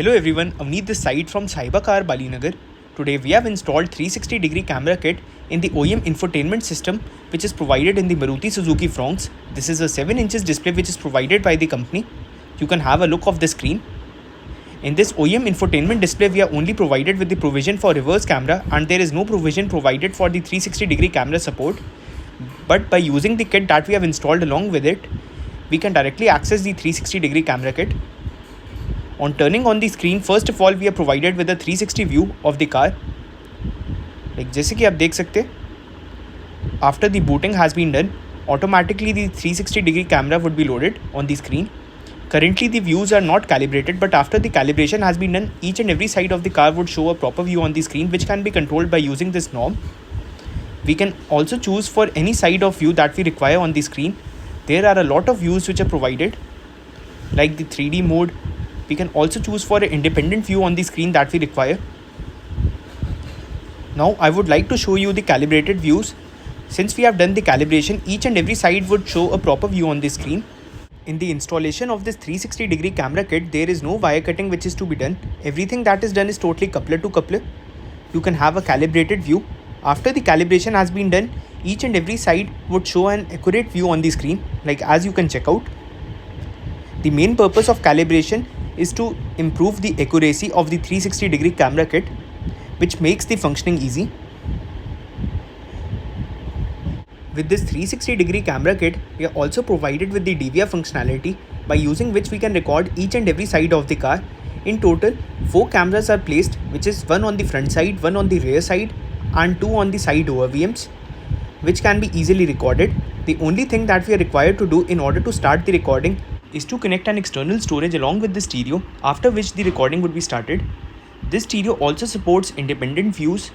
Hello everyone, Avneet this side from Cybercar Balinagar. Today we have installed 360-degree camera kit in the OEM infotainment system which is provided in the Maruti Suzuki Fronx. This is a 7 inches display which is provided by the company. You can have a look of the screen. In this OEM infotainment display we are only provided with the provision for reverse camera and there is no provision provided for the 360-degree camera support. But by using the kit that we have installed along with it, we can directly access the 360-degree camera kit. On turning on the screen, first of all we are provided with a 360 view of the car. Like जैसे कि आप देख सकते, after the booting has been done, automatically the 360-degree camera would be loaded on the screen. Currently the views are not calibrated, but after the calibration has been done, each and every side of the car would show a proper view on the screen, which can be controlled by using this knob. We can also choose for any side of view that we require on the screen. There are a lot of views which are provided, like the 3D mode. We can also choose for an independent view on the screen that we require. Now I would like to show you the calibrated views. Since we have done the calibration, each and every side would show a proper view on the screen. In the installation of this 360-degree camera kit, there is no wire cutting which is to be done. Everything that is done is totally coupler to coupler. You can have a calibrated view. After the calibration has been done, each and every side would show an accurate view on the screen, like as you can check out. The main purpose of calibration is to improve the accuracy of the 360-degree camera kit, which makes the functioning easy. With this 360-degree camera kit, we are also provided with the DVR functionality, by using which we can record each and every side of the car. In total, 4 cameras are placed, which is one on the front side, one on the rear side, and 2 on the side ORVMs, which can be easily recorded. The only thing that we are required to do in order to start the recording is to connect an external storage along with the stereo, after which the recording would be started. This stereo also supports independent views.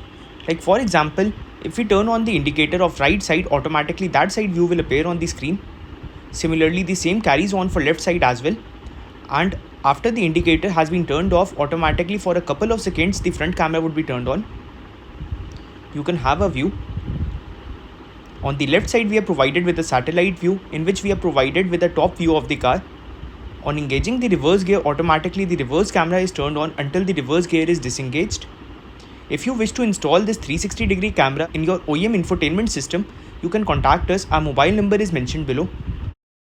Like for example, if we turn on the indicator of right side, automatically that side view will appear on the screen. Similarly, the same carries on for left side as well. And after the indicator has been turned off, automatically for a couple of seconds the front camera would be turned on. You can have a view. On the left side we are provided with a satellite view, in which we are provided with a top view of the car. On engaging the reverse gear, automatically the reverse camera is turned on until the reverse gear is disengaged. If you wish to install this 360-degree camera in your OEM infotainment system, you can contact us. Our mobile number is mentioned below.